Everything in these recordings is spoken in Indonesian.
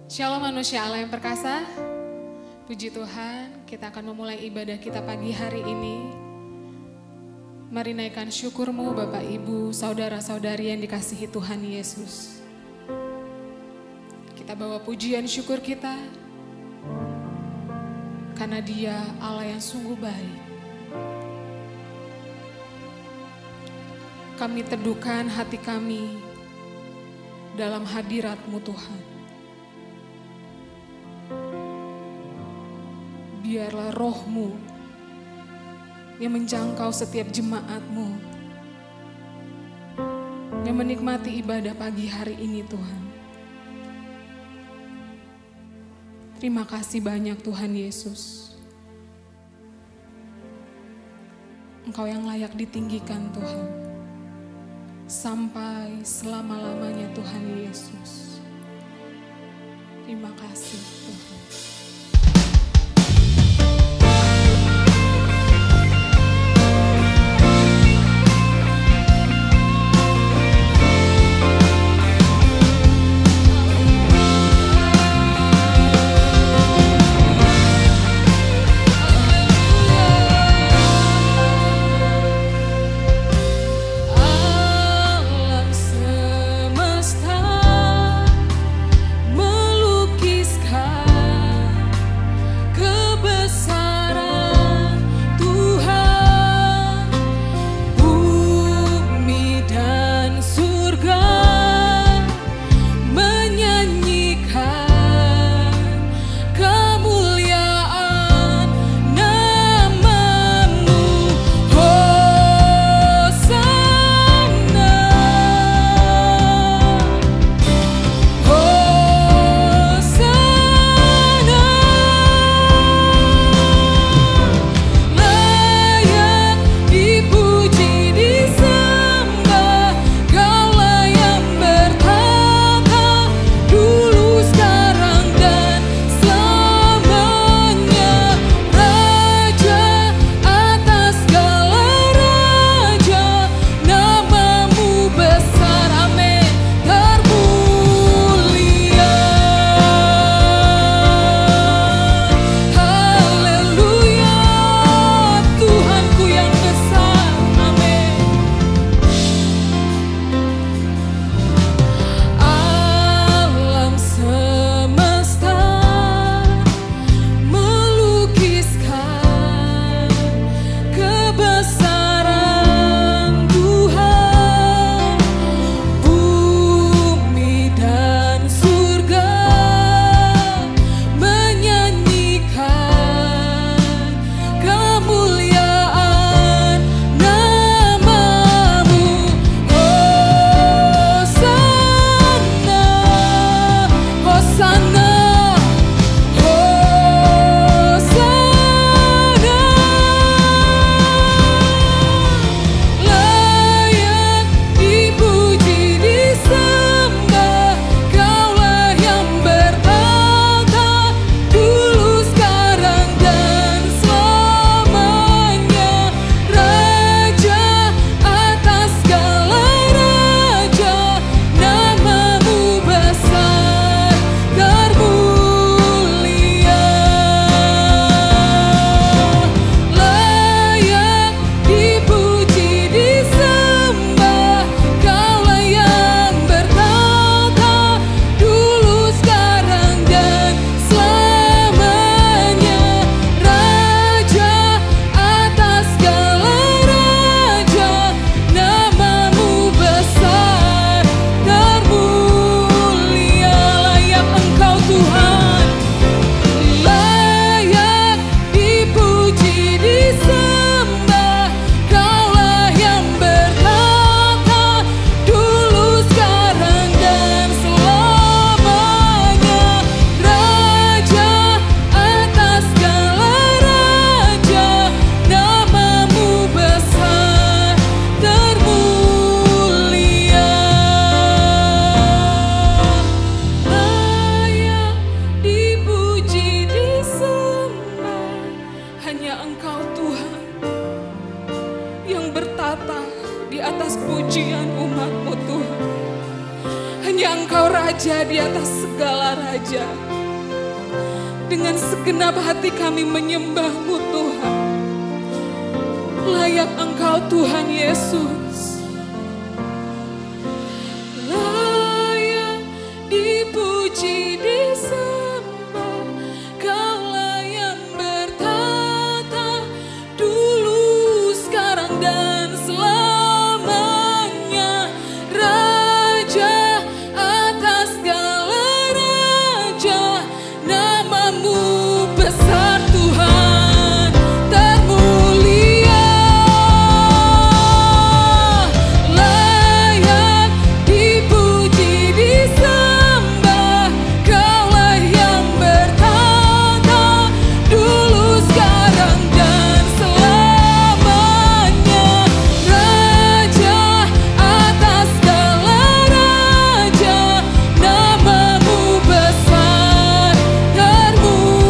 Shalom manusia Allah yang perkasa. Puji Tuhan, kita akan memulai ibadah kita pagi hari ini. Mari naikkan syukurmu Bapak Ibu, saudara-saudari yang dikasihi Tuhan Yesus. Kita bawa pujian syukur kita, karena Dia Allah yang sungguh baik. Kami teduhkan hati kami dalam hadirat-Mu Tuhan. Biarlah roh-Mu yang menjangkau setiap jemaat-Mu, yang menikmati ibadah pagi hari ini Tuhan. Terima kasih banyak Tuhan Yesus. Engkau yang layak ditinggikan Tuhan. Sampai selama-lamanya Tuhan Yesus. Terima kasih Tuhan. Melukiskan Hanya Engkau Raja di atas segala raja. Dengan segenap hati kami menyembah-Mu Tuhan. Layak Engkau Tuhan Yesus. Layak dipuji, disembah. Kaulah yang bertata dulu, sekarang dan selamanya. Raja atas segala raja, nama-Mu besar Tuhan, termulia. Layak dipuji, disembah. Kaulah yang bertata dulu, sekarang dan selamanya. Raja atas segala raja, nama-Mu besar, termulia.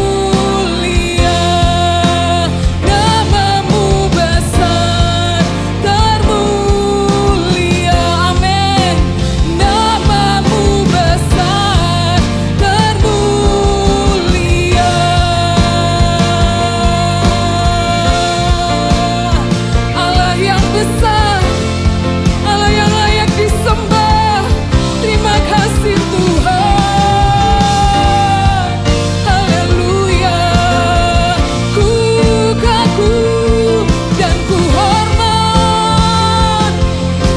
Nama-Mu besar, termulia. Amin. Nama-Mu besar, termulia. Allah yang besar, Allah yang layak disembah. Terima kasih Tuhan. Haleluya. Ku kagum dan ku hormat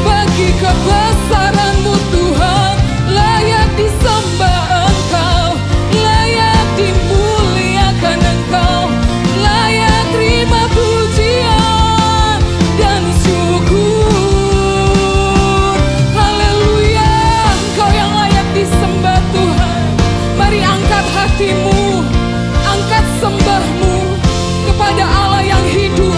bagi kebesaran-Mu Tuhan. Layak disembah Engkau, layak dimuliakan Engkau, layak terima pujian dan syukur. Haleluya. Engkau yang layak disembah Tuhan. Mari angkat hatimu, angkat sembah-Mu kepada Allah yang hidup,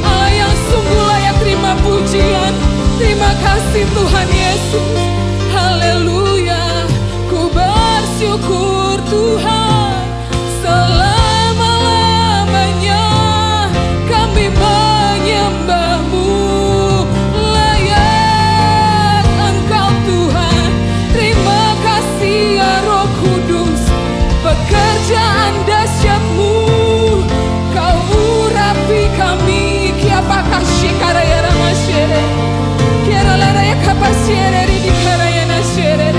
Allah yang sungguh layak terima pujian. Terima kasih Tuhan Yesus. Haleluya. Ku bersyukur Tuhan, selama-lamanya kami menyembah-Mu. Layak Engkau Tuhan. Terima kasih ya Roh Kudus. Pekerjaan dahsyat-Mu, Kau urapi kami. Kiapakah shikaraya ramashere, kiaralaraya kapashere ridikaraya nashere.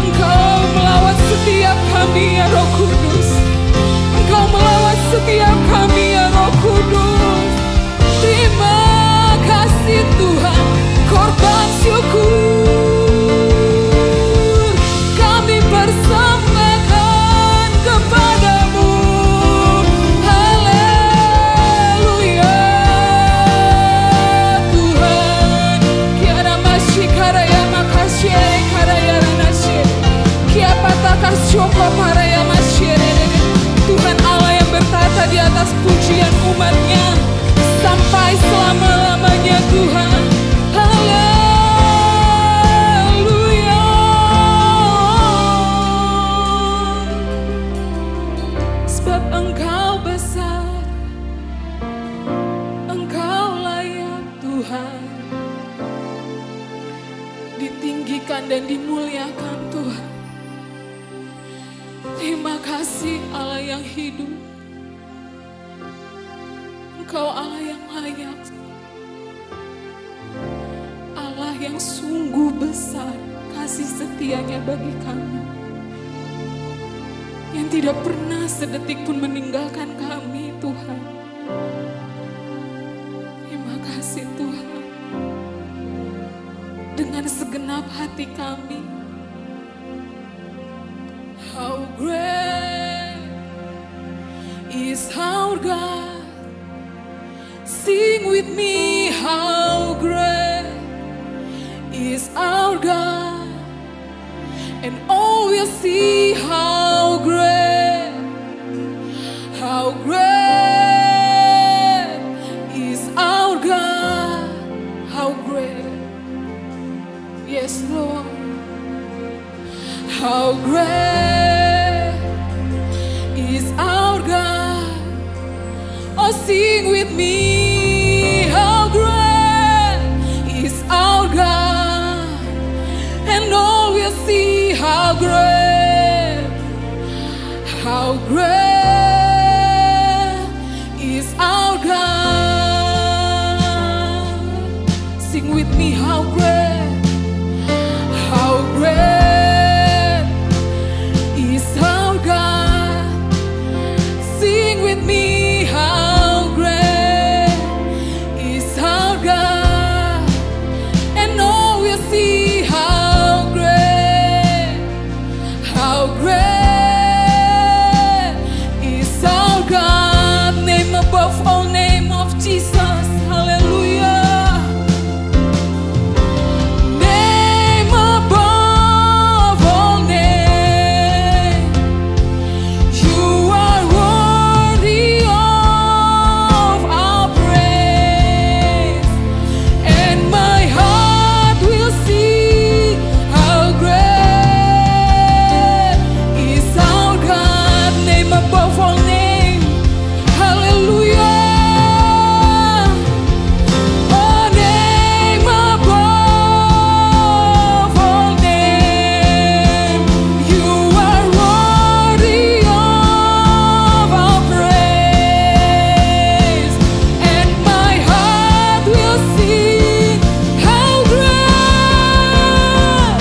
Engkau melawat setiap kami ya Roh Kudus. Engkau melawat setiap kami ya Roh Kudus. Terima kasih Tuhan. Korban syukur kami persembahkan kepada-Mu. Haleluya Tuhan. Kiara mashikaraya makashere karaya ranashe. Kiapataka syoko paraya mashere. Tuhan Allah yang bertata di atas pujian umat-Nya sampai selama-lamanya Tuhan. Haleluya. Sebab Engkau besar, Engkau layak Tuhan, ditinggikan dan dimuliakan Tuhan. Terima kasih Allah yang hidup. Engkau Allah yang layak, Allah yang sungguh besar kasih setia-Nya bagi kami, yang tidak pernah sedetik pun meninggalkan kami Tuhan. Terima kasih Tuhan. Dengan segenap hati kami, how great is our God. Sing with me, how great is our God. And all will see how great is our God. How great, yes Lord. How great is our God. Oh, sing with me, how great is our God. And all will see how great is our God. Sing with me, how great is our God. Sing with me, how great is our God. And all will see how great is our God. Name above all name of Jesus. Hallelujah. Name above all name. You are worthy of our praise. And my heart will sing how great is our God. Name above all name. Hallelujah. Oh, name above all name. You are worthy of our praise. And my heart will sing how great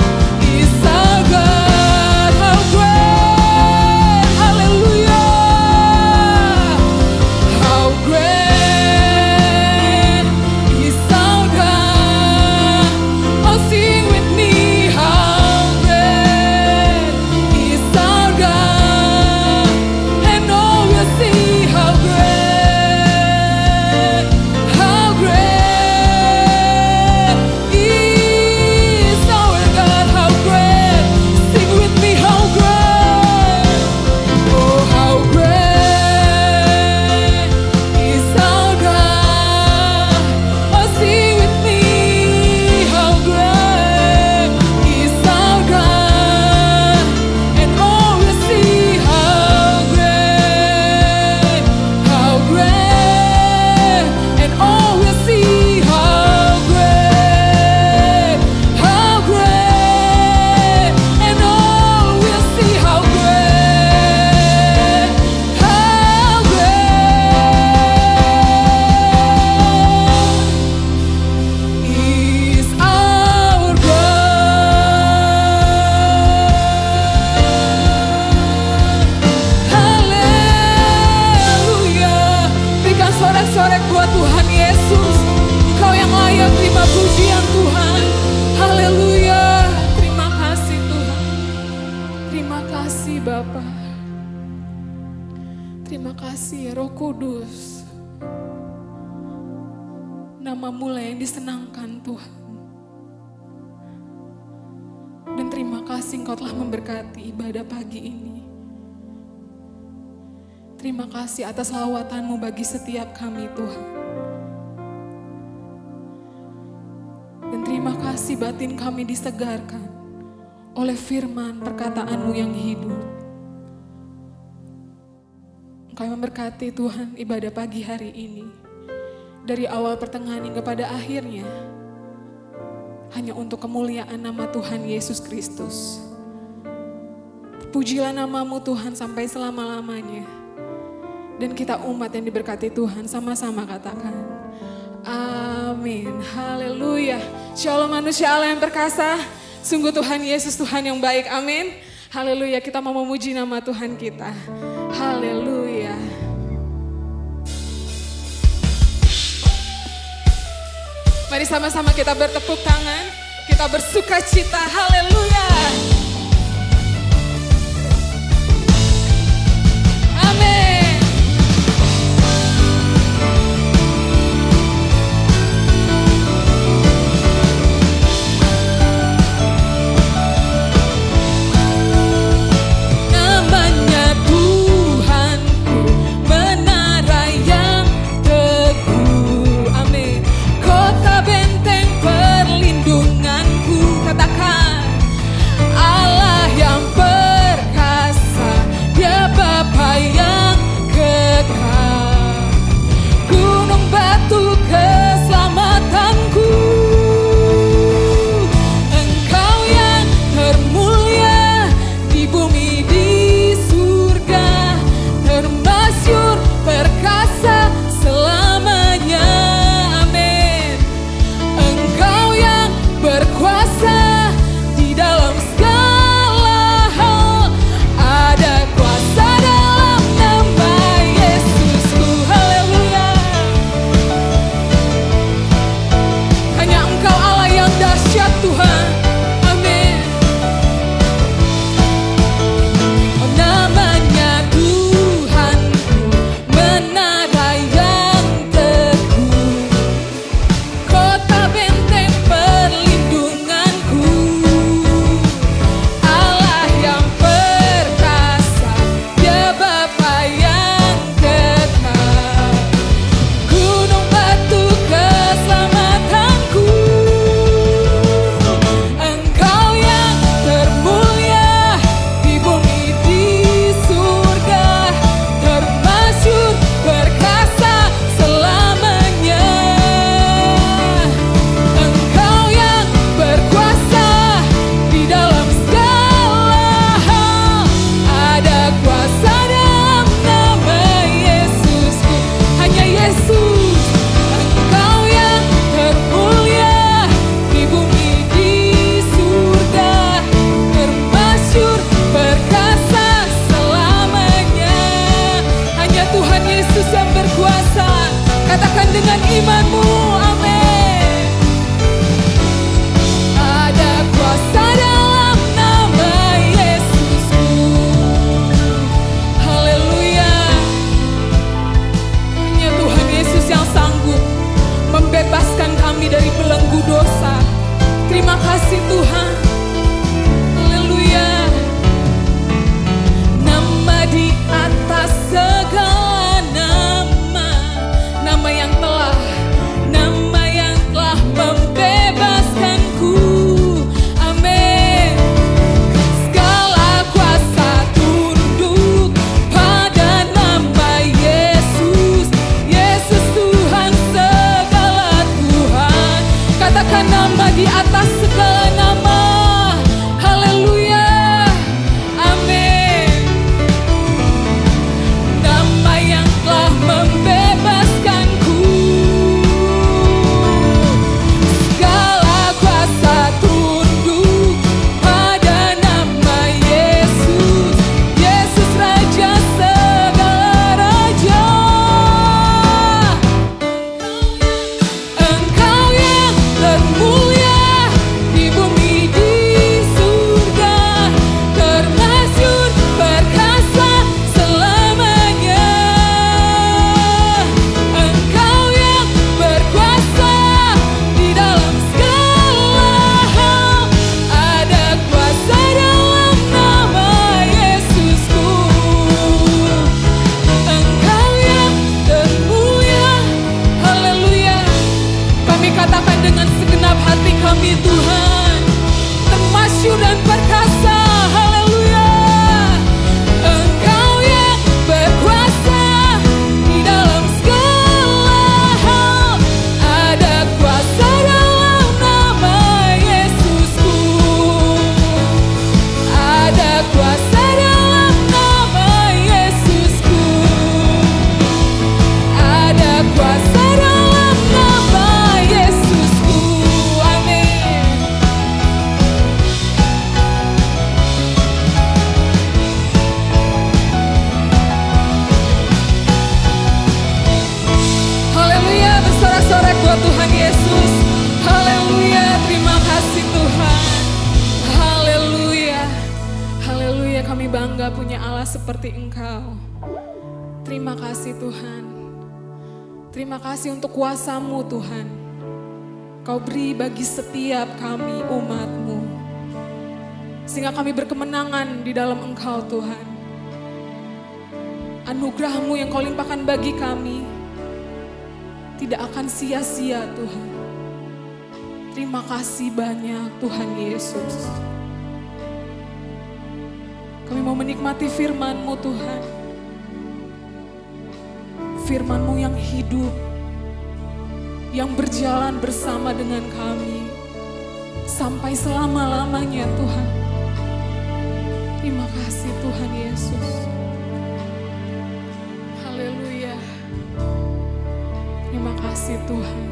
is our God. How great. Hallelujah. How great is our God. Oh, sing with me. How great is our God. And all will see how great is our God. How great. Sing with me. How great. Oh, how great is our God. Oh, sing with me. How great is our God. And all will see how great. And all will see how great. And all will see how great. Is our God. Haleluya. Berikan sorak-sorak buat Tuhan Yesus. Engkau yang layak terima pujian Tuhan. Haleluya. Terima kasih Tuhan. Terima kasih Bapa. Terima kasih Roh Kudus. Namamu lah yang disenangkan Tuhan. Dan terima kasih Engkau telah memberkati ibadah pagi ini. Terima kasih atas lawatan-Mu bagi setiap kami Tuhan. Dan terima kasih batin kami disegarkan oleh firman perkataan-Mu yang hidup. Engkau yang memberkati Tuhan ibadah pagi hari ini. Dari awal pertengahan hingga pada akhirnya. Hanya untuk kemuliaan nama Tuhan Yesus Kristus. Pujilah namamu Tuhan sampai selama-lamanya. Dan kita umat yang diberkati Tuhan sama-sama katakan. Amin. Haleluya. Shalom manusia Allah yang perkasa. Sungguh Tuhan Yesus Tuhan yang baik. Amin. Haleluya. Kita mau memuji nama Tuhan kita. Haleluya. Mari sama-sama kita bertepuk tangan. Kita bersuka cita. Haleluya. Amin. Namanya Tuhanku, menara yang teguh. Amin. Kota benteng perlindunganku. Katakan kami bangga punya Allah seperti Engkau. Terima kasih Tuhan. Terima kasih untuk kuasa-Mu Tuhan. Kau beri bagi setiap kami umat-Mu. Sehingga kami berkemenangan di dalam Engkau Tuhan. Anugerah-Mu yang Kau limpahkan bagi kami tidak akan sia-sia Tuhan. Terima kasih banyak Tuhan Yesus. Kami mau menikmati firman-Mu Tuhan. Firman-Mu yang hidup, yang berjalan bersama dengan kami sampai selama-lamanya Tuhan. Terima kasih Tuhan Yesus. Haleluya. Terima kasih Tuhan.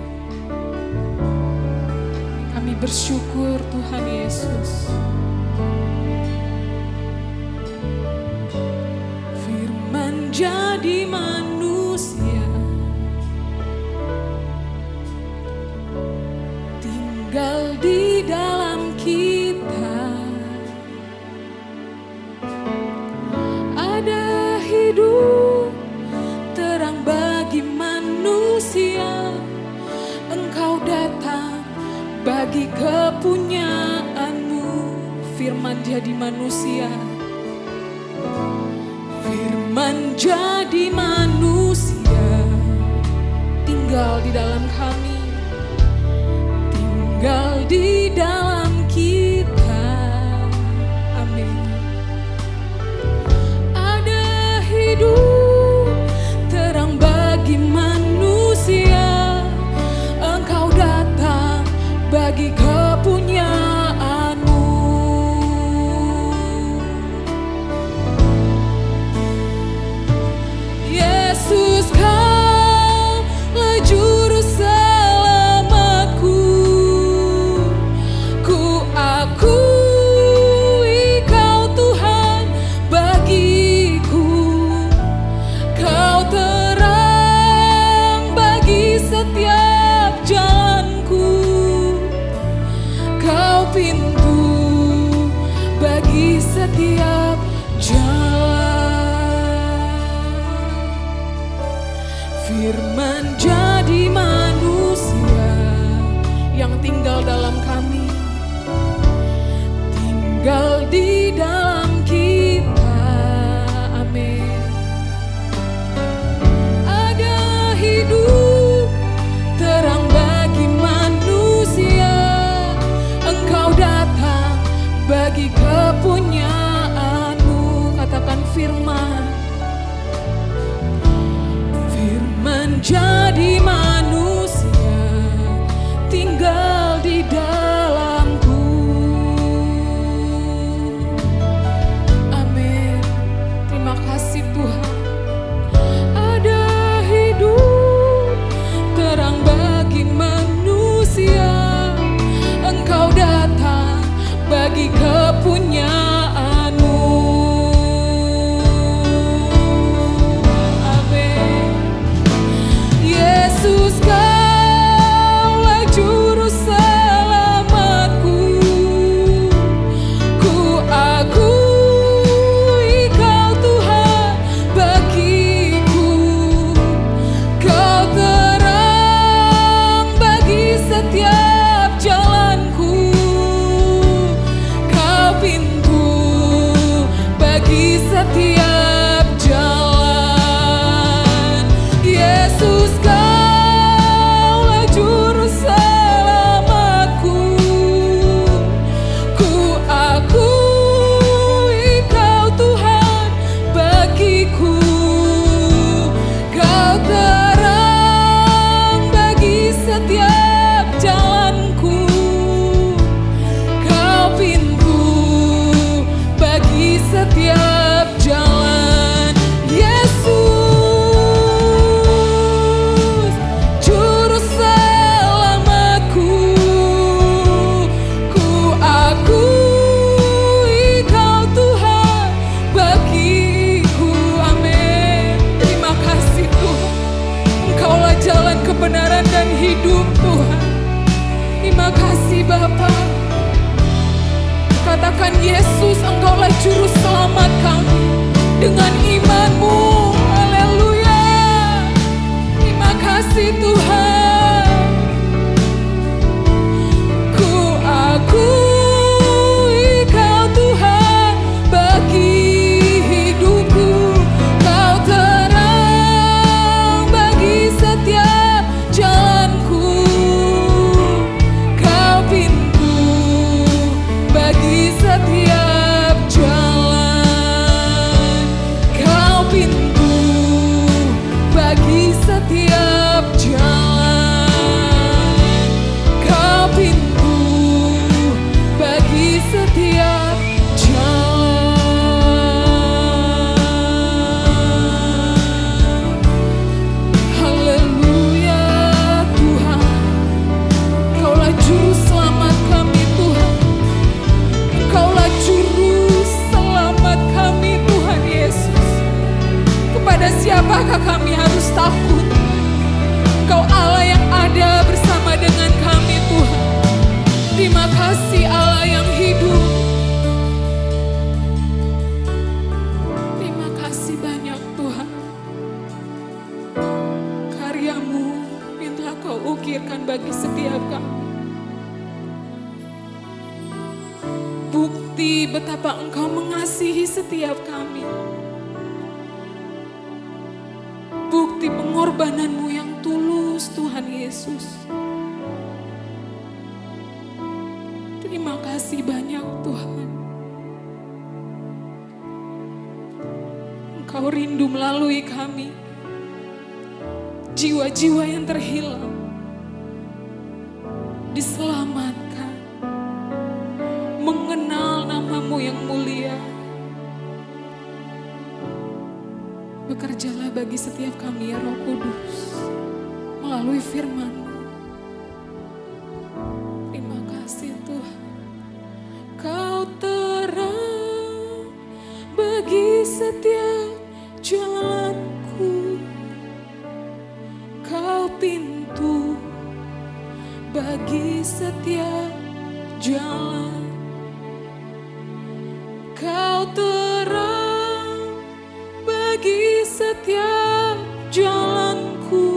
Kami bersyukur Tuhan Yesus. Firman jadi manusia, tinggal di dalam kita. Ada hidup terang bagi manusia. Engkau datang bagi kepunyaan-Mu. Firman jadi manusia. Firman jadi manusia, tinggal di dalam kami, tinggal di dalam kita. Amin. Ada hidup terang bagi manusia. Engkau datang bagi kepunyaan-Mu. Yesus, Kaulah juru selamatku. Ku akui Kau Tuhan bagiku. Kau terang bagi setiap jalanku. Kau pintu bagi setiap jalan. Firman jadi manusia yang tinggal dalam kami, tinggal di dalam kita. Amin. Ada hidup terang bagi manusia. Engkau datang bagi kepunyaan-Mu. Katakan firman. Firman jadi manusia, tinggal di dalamku. Amin. Terima kasih Tuhan. Ada hidup terang bagi manusia. Engkau datang bagi kepunyaan-Mu. Amin. Yesus, Kaulah juru selamatku. Ku akui Kau Tuhan bagiku. Kau terang bagi setiap jalanku. Kau pintu bagi setiap jalan. Yesus, Kaulah juru selamatku. Ku akui Kau Tuhan bagiku. Kau terang bagi setiap jalanku. Kau pintu bagi setiap jalan. Yesus, juru selamatku. Ku akui Kau Tuhan bagiku. Amin. Terima kasih Tuhan. Engkaulah jalan kebenaran dan hidup Tuhan. Terima kasih Bapa. Katakan Yesus, Engkaulah juru selamat betapa Engkau mengasihi setiap kami. Bukti pengorbananmu yang tulus, Tuhan Yesus. Terima kasih banyak, Tuhan. Engkau rindu melalui kami, jiwa-jiwa yang terhilang diselamatkan, mengenal nama-Mu yang mulia. Bekerjalah bagi setiap kami ya Roh Kudus, melalui firman-Mu. Terima kasih Tuhan. Kau terang bagi setiap jalanku, Kau pintu bagi setiap jalan. Kau terang bagi setiap jalanku,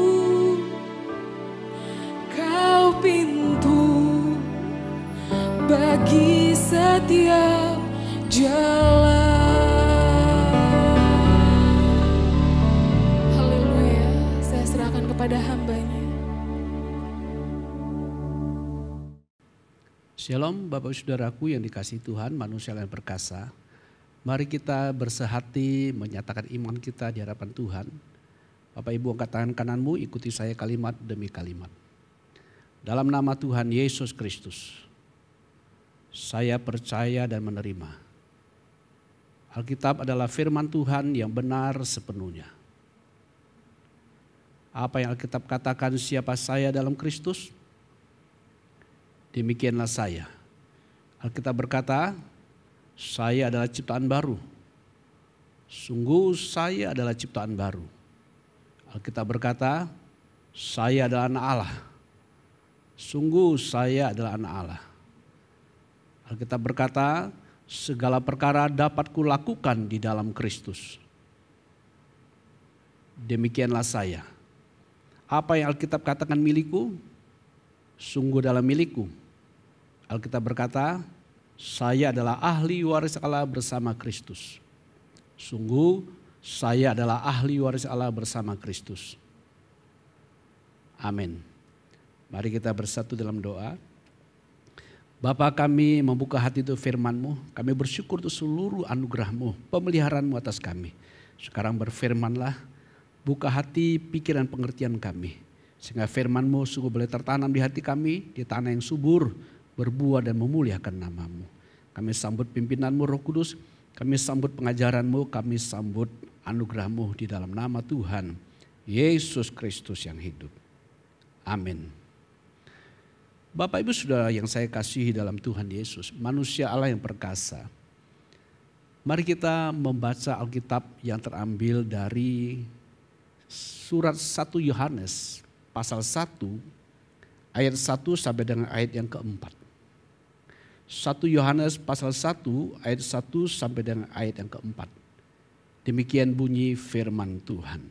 Kau pintu bagi setiap jalan. Haleluya, saya serahkan kepada hamba-Nya. Shalom Bapak Saudaraku yang dikasihi Tuhan, manusia yang perkasa. Mari kita bersehati menyatakan iman kita di hadapan Tuhan. Bapak Ibu angkat tangan kananmu, ikuti saya kalimat demi kalimat. Dalam nama Tuhan Yesus Kristus, saya percaya dan menerima. Alkitab adalah firman Tuhan yang benar sepenuhnya. Apa yang Alkitab katakan, siapa saya dalam Kristus, demikianlah saya. Alkitab berkata, saya adalah ciptaan baru. Sungguh saya adalah ciptaan baru. Alkitab berkata, saya adalah anak Allah. Sungguh saya adalah anak Allah. Alkitab berkata, segala perkara dapat kulakukan di dalam Kristus. Demikianlah saya. Apa yang Alkitab katakan milikku, sungguh dalam milikku. Alkitab berkata, saya adalah ahli waris Allah bersama Kristus. Sungguh saya adalah ahli waris Allah bersama Kristus. Amin. Mari kita bersatu dalam doa. Bapa, kami membuka hati untuk firman-Mu. Kami bersyukur untuk seluruh anugerah-Mu, pemeliharaan-Mu atas kami. Sekarang berfirmanlah, buka hati, pikiran, pengertian kami. Sehingga firman-Mu sungguh boleh tertanam di hati kami, di tanah yang subur, berbuah dan memuliakan nama-Mu. Kami sambut pimpinan-Mu Roh Kudus, kami sambut pengajaran-Mu, kami sambut anugerah-Mu di dalam nama Tuhan Yesus Kristus yang hidup. Amin. Bapak Ibu Saudara yang saya kasihi dalam Tuhan Yesus, manusia Allah yang perkasa. Mari kita membaca Alkitab yang terambil dari surat 1 Yohanes pasal 1 ayat 1 sampai dengan ayat yang keempat. 1 Yohanes pasal 1 ayat 1 sampai dengan ayat yang keempat. Demikian bunyi firman Tuhan.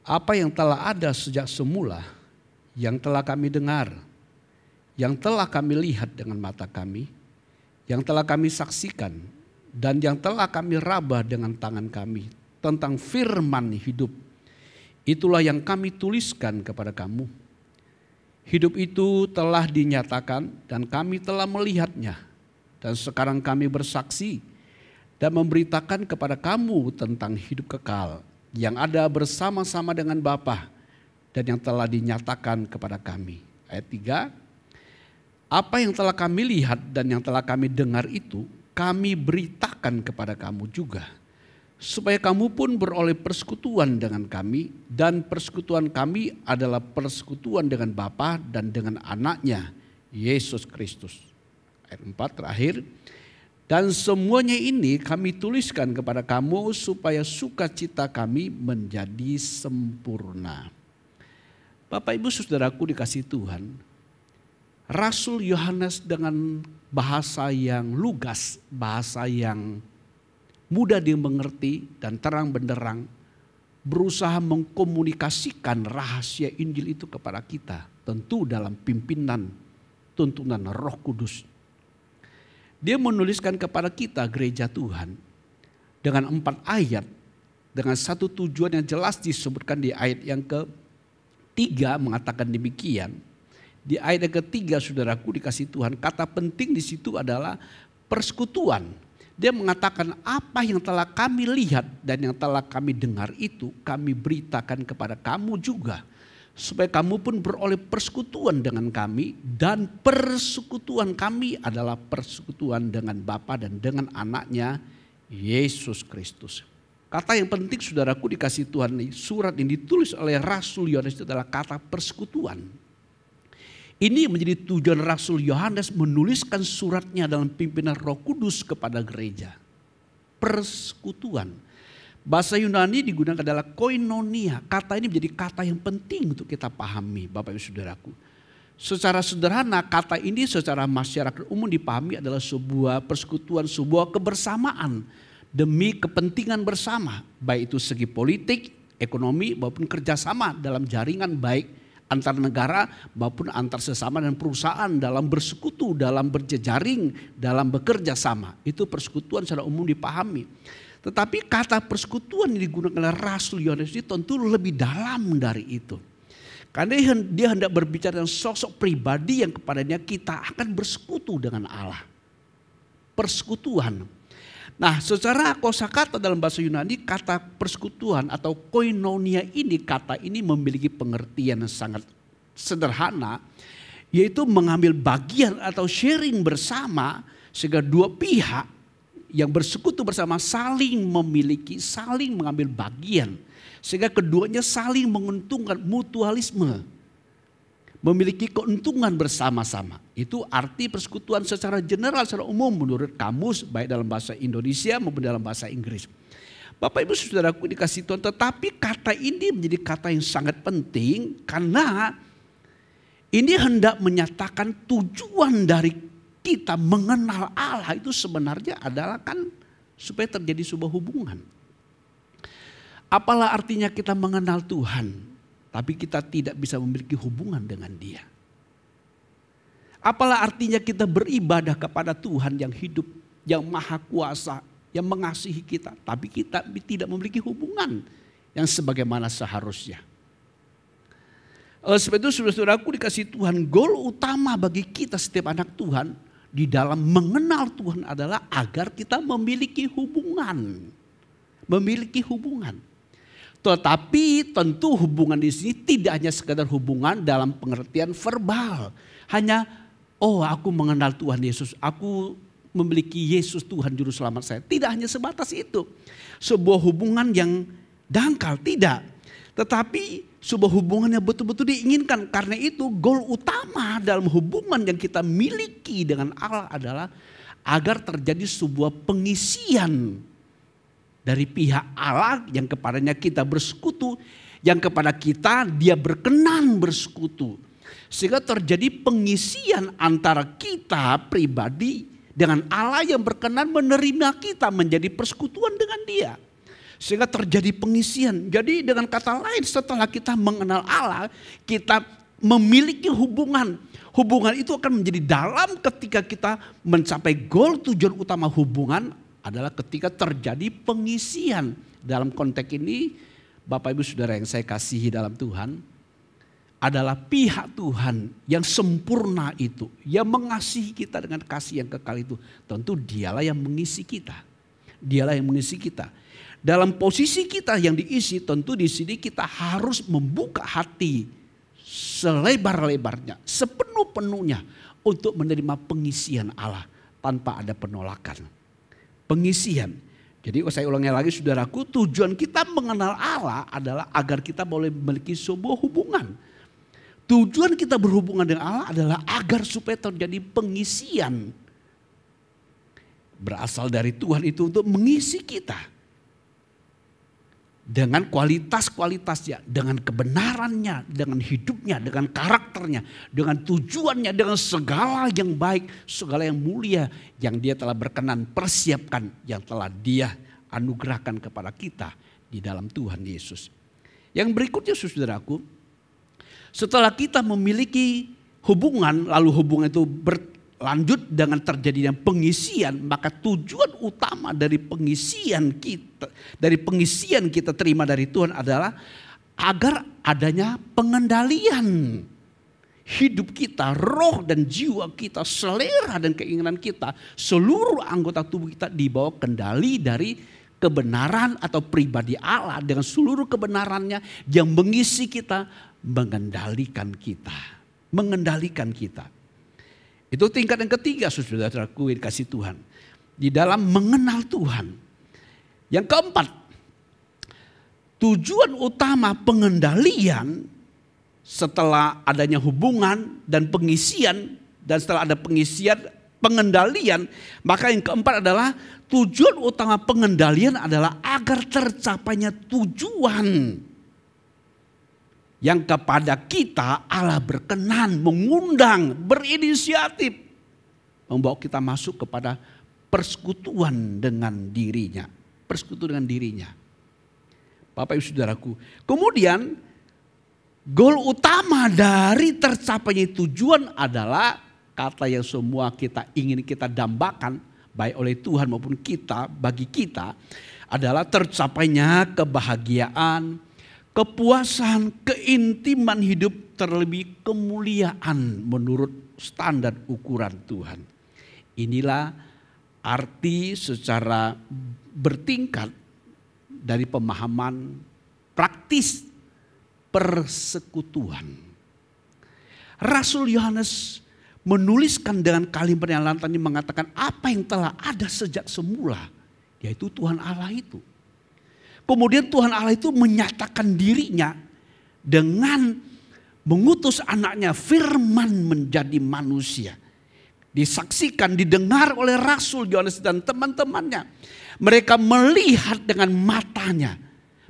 Apa yang telah ada sejak semula, yang telah kami dengar, yang telah kami lihat dengan mata kami, yang telah kami saksikan, dan yang telah kami raba dengan tangan kami tentang firman hidup, itulah yang kami tuliskan kepada kamu. Hidup itu telah dinyatakan dan kami telah melihatnya. Dan sekarang kami bersaksi dan memberitakan kepada kamu tentang hidup kekal yang ada bersama-sama dengan Bapa dan yang telah dinyatakan kepada kami. Ayat 3, apa yang telah kami lihat dan yang telah kami dengar itu kami beritakan kepada kamu juga. Supaya kamu pun beroleh persekutuan dengan kami, dan persekutuan kami adalah persekutuan dengan Bapa dan dengan anaknya, Yesus Kristus. Ayat 4 terakhir, dan semuanya ini kami tuliskan kepada kamu supaya sukacita kami menjadi sempurna. Bapak Ibu Saudaraku dikasihi Tuhan, Rasul Yohanes dengan bahasa yang lugas, bahasa yang mudah dimengerti dan terang benderang, berusaha mengkomunikasikan rahasia Injil itu kepada kita, tentu dalam pimpinan tuntunan Roh Kudus. Dia menuliskan kepada kita gereja Tuhan dengan 4 ayat, dengan satu tujuan yang jelas disebutkan di ayat yang ke-3 mengatakan demikian. Di ayat yang ke-3 saudaraku dikasih Tuhan, kata penting di situ adalah persekutuan. Dia mengatakan apa yang telah kami lihat dan yang telah kami dengar itu kami beritakan kepada kamu juga. Supaya kamu pun beroleh persekutuan dengan kami, dan persekutuan kami adalah persekutuan dengan Bapa dan dengan anaknya Yesus Kristus. Kata yang penting saudaraku dikasih Tuhan, surat yang ditulis oleh Rasul Yohanes itu adalah kata persekutuan. Ini menjadi tujuan Rasul Yohanes menuliskan suratnya dalam pimpinan Roh Kudus kepada gereja. Persekutuan. Bahasa Yunani digunakan adalah koinonia. Kata ini menjadi kata yang penting untuk kita pahami Bapak Ibu Saudaraku. Secara sederhana kata ini secara masyarakat umum dipahami adalah sebuah persekutuan, sebuah kebersamaan demi kepentingan bersama. Baik itu segi politik, ekonomi maupun kerjasama dalam jaringan baik antar negara maupun antar sesama dan perusahaan dalam bersekutu, dalam berjejaring, dalam bekerja sama. Itu persekutuan secara umum dipahami. Tetapi kata persekutuan yang digunakan oleh Rasul Yohanes itu tentu lebih dalam dari itu. Karena dia hendak berbicara tentang sosok pribadi yang kepadanya kita akan bersekutu dengan Allah. Persekutuan. Nah, secara kosakata dalam bahasa Yunani kata persekutuan atau koinonia ini, kata ini memiliki pengertian yang sangat sederhana, yaitu mengambil bagian atau sharing bersama sehingga dua pihak yang bersekutu bersama saling memiliki, saling mengambil bagian. Sehingga keduanya saling menguntungkan, mutualisme. Memiliki keuntungan bersama-sama. Itu arti persekutuan secara general, secara umum menurut kamus baik dalam bahasa Indonesia maupun dalam bahasa Inggris. Bapak Ibu Saudaraku dikasih Tuhan, tetapi kata ini menjadi kata yang sangat penting karena ini hendak menyatakan tujuan dari kita mengenal Allah itu sebenarnya adalah kan supaya terjadi sebuah hubungan. Apalah artinya kita mengenal Tuhan, tapi kita tidak bisa memiliki hubungan dengan Dia. Apalah artinya kita beribadah kepada Tuhan yang hidup, yang maha kuasa, yang mengasihi kita, tapi kita tidak memiliki hubungan yang sebagaimana seharusnya. Sebab itu saudara-saudaraku dikasih Tuhan, goal utama bagi kita setiap anak Tuhan di dalam mengenal Tuhan adalah agar kita memiliki hubungan. Memiliki hubungan. Tetapi tentu hubungan di sini tidak hanya sekadar hubungan dalam pengertian verbal. Hanya, oh aku mengenal Tuhan Yesus, aku memiliki Yesus Tuhan Juru Selamat saya. Tidak hanya sebatas itu. Sebuah hubungan yang dangkal, tidak. Tetapi sebuah hubungan yang betul-betul diinginkan. Karena itu goal utama dalam hubungan yang kita miliki dengan Allah adalah agar terjadi sebuah pengisian dari pihak Allah yang kepadanya kita bersekutu, yang kepada kita Dia berkenan bersekutu. Sehingga terjadi pengisian antara kita pribadi dengan Allah yang berkenan menerima kita menjadi persekutuan dengan Dia. Sehingga terjadi pengisian. Jadi dengan kata lain setelah kita mengenal Allah, kita memiliki hubungan. Hubungan itu akan menjadi dalam ketika kita mencapai goal tujuan utama hubungan adalah ketika terjadi pengisian. Dalam konteks ini Bapak Ibu Saudara yang saya kasihi dalam Tuhan, adalah pihak Tuhan yang sempurna itu, yang mengasihi kita dengan kasih yang kekal itu. Tentu Dialah yang mengisi kita. Dialah yang mengisi kita. Dalam posisi kita yang diisi, tentu di sini kita harus membuka hati selebar-lebarnya, sepenuh-penuhnya untuk menerima pengisian Allah tanpa ada penolakan. Pengisian. Jadi saya ulangi lagi saudaraku, tujuan kita mengenal Allah adalah agar kita boleh memiliki sebuah hubungan. Tujuan kita berhubungan dengan Allah adalah agar supaya terjadi pengisian. Berasal dari Tuhan itu untuk mengisi kita. Dengan kualitas-kualitasnya, dengan kebenarannya, dengan hidupnya, dengan karakternya, dengan tujuannya, dengan segala yang baik, segala yang mulia yang Dia telah berkenan persiapkan, yang telah Dia anugerahkan kepada kita di dalam Tuhan Yesus. Yang berikutnya saudaraku, setelah kita memiliki hubungan, lalu hubungan itu lanjut dengan terjadinya pengisian, maka tujuan utama dari pengisian kita terima dari Tuhan adalah agar adanya pengendalian hidup kita, roh dan jiwa kita, selera dan keinginan kita, seluruh anggota tubuh kita dibawa kendali dari kebenaran atau pribadi Allah dengan seluruh kebenarannya yang mengisi kita, mengendalikan kita. Itu tingkat yang ketiga, saudara-saudaraku yang dikasih Tuhan. Di dalam mengenal Tuhan. Yang keempat, tujuan utama pengendalian setelah adanya hubungan dan pengisian, dan setelah ada pengisian, pengendalian, maka yang keempat adalah tujuan utama pengendalian adalah agar tercapainya tujuan yang kepada kita Allah berkenan, mengundang, berinisiatif, membawa kita masuk kepada persekutuan dengan dirinya. Persekutuan dengan dirinya. Bapak Ibu Saudaraku. Kemudian goal utama dari tercapainya tujuan adalah kata yang semua kita ingin kita dambakan, baik oleh Tuhan maupun kita, bagi kita adalah tercapainya kebahagiaan, kepuasan, keintiman hidup, terlebih kemuliaan menurut standar ukuran Tuhan. Inilah arti secara bertingkat dari pemahaman praktis persekutuan. Rasul Yohanes menuliskan dengan kalimat yang lantang ini mengatakan apa yang telah ada sejak semula, yaitu Tuhan Allah itu. Kemudian Tuhan Allah itu menyatakan dirinya dengan mengutus anaknya firman menjadi manusia. Disaksikan, didengar oleh Rasul Yohanes dan teman-temannya. Mereka melihat dengan matanya.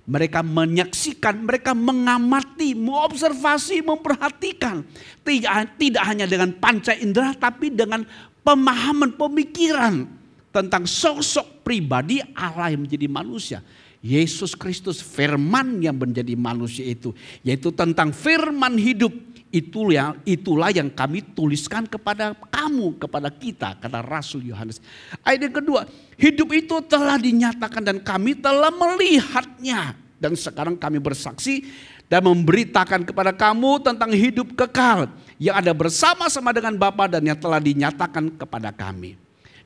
Mereka menyaksikan, mereka mengamati, mengobservasi, memperhatikan. Tidak hanya dengan panca indera tapi dengan pemahaman, pemikiran tentang sosok pribadi Allah yang menjadi manusia. Yesus Kristus, firman yang menjadi manusia itu. Yaitu tentang firman hidup. Itulah yang kami tuliskan kepada kamu, kepada kita, kata Rasul Yohanes. Ayat yang kedua, hidup itu telah dinyatakan dan kami telah melihatnya. Dan sekarang kami bersaksi dan memberitakan kepada kamu tentang hidup kekal yang ada bersama-sama dengan Bapa dan yang telah dinyatakan kepada kami.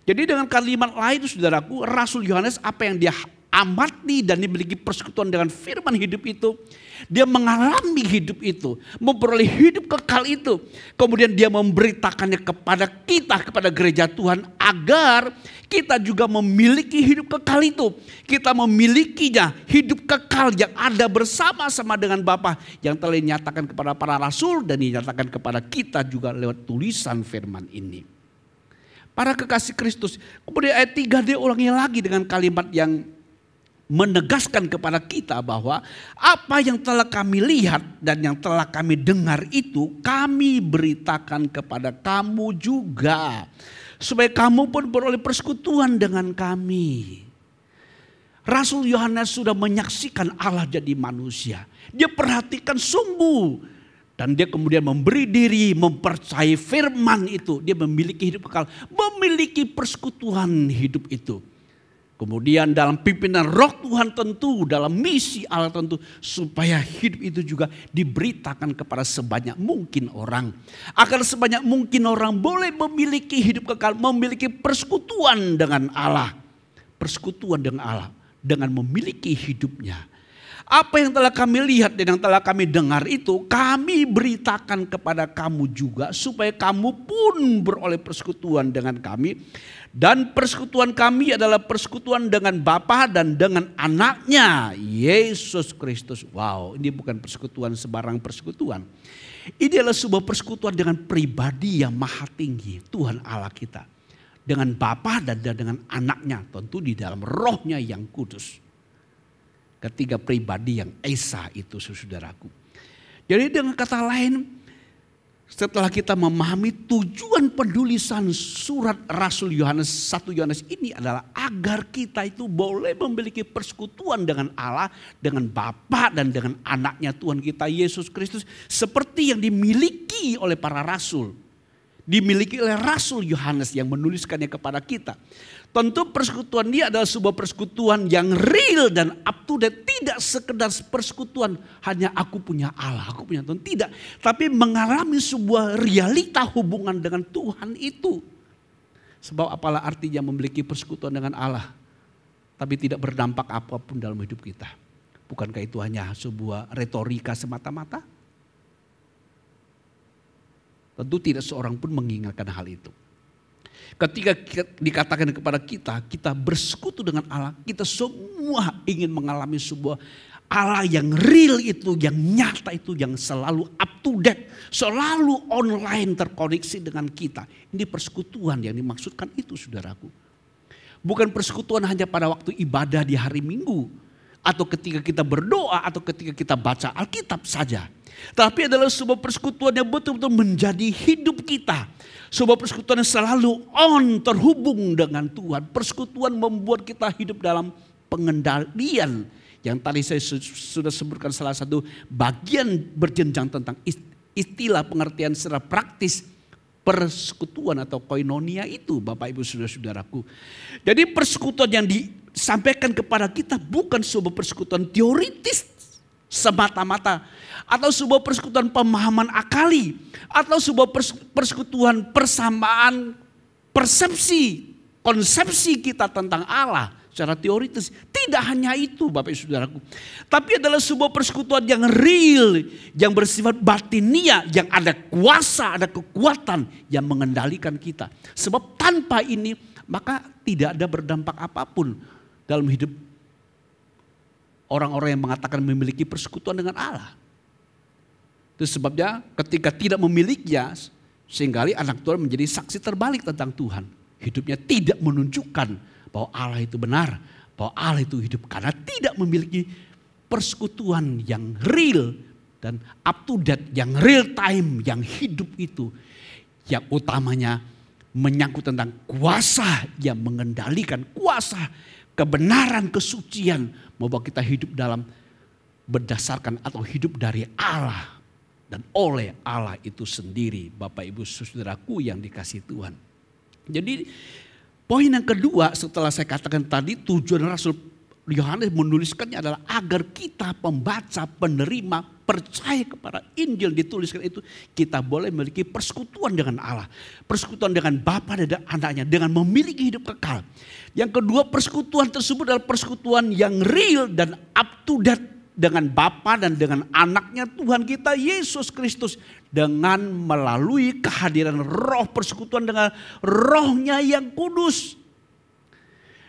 Jadi dengan kalimat lain, saudaraku, Rasul Yohanes apa yang dia amati dan dimiliki persekutuan dengan firman hidup itu, dia mengalami hidup itu, memperoleh hidup kekal itu. Kemudian dia memberitakannya kepada kita, kepada gereja Tuhan, agar kita juga memiliki hidup kekal itu. Kita memilikinya, hidup kekal yang ada bersama-sama dengan Bapa yang telah dinyatakan kepada para rasul dan dinyatakan kepada kita juga lewat tulisan firman ini. Para kekasih Kristus. Kemudian ayat 3 dia ulangi lagi dengan kalimat yang menegaskan kepada kita bahwa apa yang telah kami lihat dan yang telah kami dengar itu kami beritakan kepada kamu juga. Supaya kamu pun beroleh persekutuan dengan kami. Rasul Yohanes sudah menyaksikan Allah jadi manusia. Dia perhatikan sungguh. Dan dia kemudian memberi diri, mempercayai firman itu. Dia memiliki hidup kekal, memiliki persekutuan hidup itu. Kemudian dalam pimpinan roh Tuhan tentu, dalam misi Allah tentu. Supaya hidup itu juga diberitakan kepada sebanyak mungkin orang. Agar sebanyak mungkin orang boleh memiliki hidup kekal, memiliki persekutuan dengan Allah. Persekutuan dengan Allah, dengan memiliki hidupnya. Apa yang telah kami lihat dan yang telah kami dengar itu kami beritakan kepada kamu juga supaya kamu pun beroleh persekutuan dengan kami. Dan persekutuan kami adalah persekutuan dengan Bapa dan dengan anaknya Yesus Kristus. Wow, ini bukan persekutuan sembarang persekutuan. Ini adalah sebuah persekutuan dengan pribadi yang maha tinggi, Tuhan Allah kita. Dengan Bapa dan dengan anaknya, tentu di dalam rohnya yang kudus. Ketiga pribadi yang esa itu, saudaraku. Jadi dengan kata lain, setelah kita memahami tujuan penulisan surat Rasul Yohanes 1 Yohanes ini adalah agar kita itu boleh memiliki persekutuan dengan Allah, dengan Bapa dan dengan anaknya Tuhan kita Yesus Kristus. Seperti yang dimiliki oleh para rasul. dimiliki oleh Rasul Yohanes yang menuliskannya kepada kita. Tentu persekutuan dia adalah sebuah persekutuan yang real dan up to date. Tidak sekedar persekutuan hanya aku punya Allah, aku punya Tuhan. Tidak, tapi mengalami sebuah realita hubungan dengan Tuhan itu. Sebab apalah artinya memiliki persekutuan dengan Allah, tapi tidak berdampak apapun dalam hidup kita. Bukankah itu hanya sebuah retorika semata-mata? Tentu tidak seorang pun mengingatkan hal itu. Ketika dikatakan kepada kita, kita bersekutu dengan Allah, kita semua ingin mengalami sebuah Allah yang real itu, yang nyata itu, yang selalu up to date, selalu online terkoneksi dengan kita. Ini persekutuan yang dimaksudkan itu, saudaraku. Bukan persekutuan hanya pada waktu ibadah di hari Minggu, atau ketika kita berdoa, atau ketika kita baca Alkitab saja. Tapi adalah sebuah persekutuan yang betul-betul menjadi hidup kita. Sebuah persekutuan yang selalu terhubung dengan Tuhan. Persekutuan membuat kita hidup dalam pengendalian. Yang tadi saya sudah sebutkan salah satu bagian berjenjang tentang istilah pengertian secara praktis. Persekutuan atau koinonia itu, Bapak Ibu Saudara-saudaraku. Jadi persekutuan yang disampaikan kepada kita bukan sebuah persekutuan teoritis semata-mata, atau sebuah persekutuan pemahaman akali, atau sebuah persekutuan persamaan persepsi, konsepsi kita tentang Allah secara teoritis. Tidak hanya itu, Bapak Ibu Saudaraku, tapi adalah sebuah persekutuan yang real, yang bersifat batinia, yang ada kuasa, ada kekuatan yang mengendalikan kita. Sebab tanpa ini maka tidak ada berdampak apapun dalam hidup orang-orang yang mengatakan memiliki persekutuan dengan Allah. Itu sebabnya ketika tidak memilikinya, seringkali anak Tuhan menjadi saksi terbalik tentang Tuhan. Hidupnya tidak menunjukkan bahwa Allah itu benar, bahwa Allah itu hidup. Karena tidak memiliki persekutuan yang real dan up to date, yang real time, yang hidup itu. Yang utamanya menyangkut tentang kuasa yang mengendalikan, kuasa kebenaran, kesucian, membawa kita hidup dalam berdasarkan atau hidup dari Allah dan oleh Allah itu sendiri, Bapak Ibu Saudaraku yang dikasihi Tuhan. Jadi poin yang kedua setelah saya katakan tadi, tujuan Rasul Yohanes menuliskannya adalah agar kita pembaca, penerima, percaya kepada Injil dituliskan itu, kita boleh memiliki persekutuan dengan Allah. Persekutuan dengan Bapa dan anaknya, dengan memiliki hidup kekal. Yang kedua, persekutuan tersebut adalah persekutuan yang real dan up to date dengan Bapa dan dengan anaknya Tuhan kita Yesus Kristus. Dengan melalui kehadiran roh, persekutuan dengan rohnya yang kudus.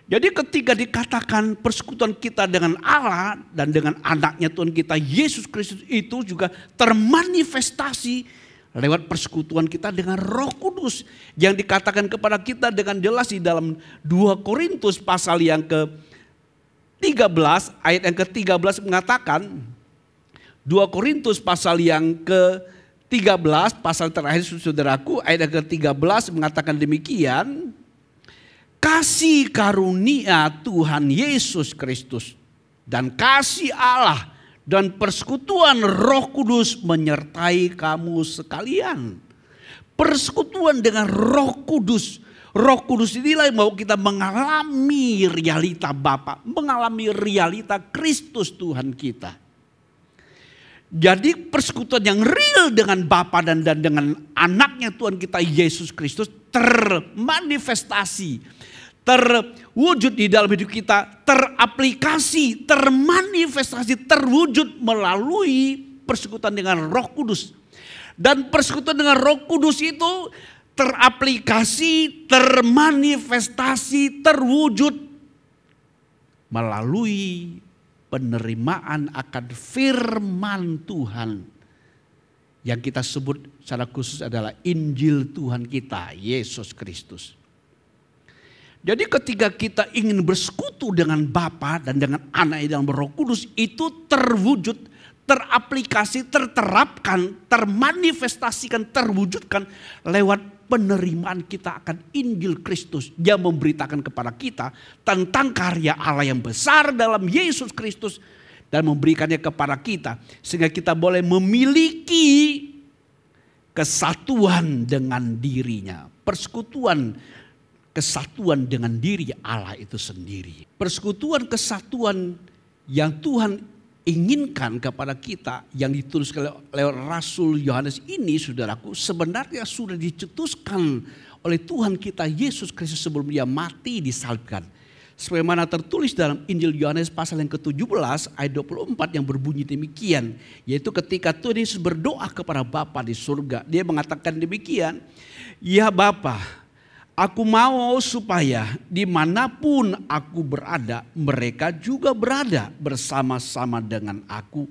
Jadi ketika dikatakan persekutuan kita dengan Allah dan dengan anaknya Tuhan kita Yesus Kristus itu juga termanifestasi lewat persekutuan kita dengan Roh Kudus. Yang dikatakan kepada kita dengan jelas di dalam 2 Korintus pasal yang ke-13 ayat yang ke-13 mengatakan, 2 Korintus pasal yang ke-13 pasal terakhir saudaraku ayat yang ke-13 mengatakan demikian. Kasih karunia Tuhan Yesus Kristus dan kasih Allah dan persekutuan Roh Kudus menyertai kamu sekalian. Persekutuan dengan Roh Kudus. Roh Kudus inilah yang mau kita mengalami realita Bapa, mengalami realita Kristus Tuhan kita. Jadi persekutuan yang real dengan Bapa dan dengan anaknya Tuhan kita Yesus Kristus termanifestasi, terwujud di dalam hidup kita, teraplikasi, termanifestasi, terwujud melalui persekutuan dengan Roh Kudus. Dan persekutuan dengan Roh Kudus itu teraplikasi, termanifestasi, terwujud melalui penerimaan akan firman Tuhan. Yang kita sebut secara khusus adalah Injil Tuhan kita, Yesus Kristus. Jadi ketika kita ingin bersekutu dengan Bapa dan dengan Anak dalam Roh Kudus, itu terwujud, teraplikasi, terterapkan, termanifestasikan, terwujudkan lewat penerimaan kita akan Injil Kristus yang memberitakan kepada kita tentang karya Allah yang besar dalam Yesus Kristus dan memberikannya kepada kita sehingga kita boleh memiliki kesatuan dengan dirinya. Persekutuan, kesatuan dengan diri Allah itu sendiri. Persekutuan kesatuan yang Tuhan inginkan kepada kita yang dituliskan lewat Rasul Yohanes ini, saudaraku, sebenarnya sudah dicetuskan oleh Tuhan kita Yesus Kristus sebelum dia mati disalibkan. Sebagaimana tertulis dalam Injil Yohanes pasal yang ke-17 ayat 24 yang berbunyi demikian. Yaitu ketika Tuhan Yesus berdoa kepada Bapa di surga. Dia mengatakan demikian. Ya Bapa, aku mau supaya dimanapun aku berada, mereka juga berada bersama-sama dengan aku.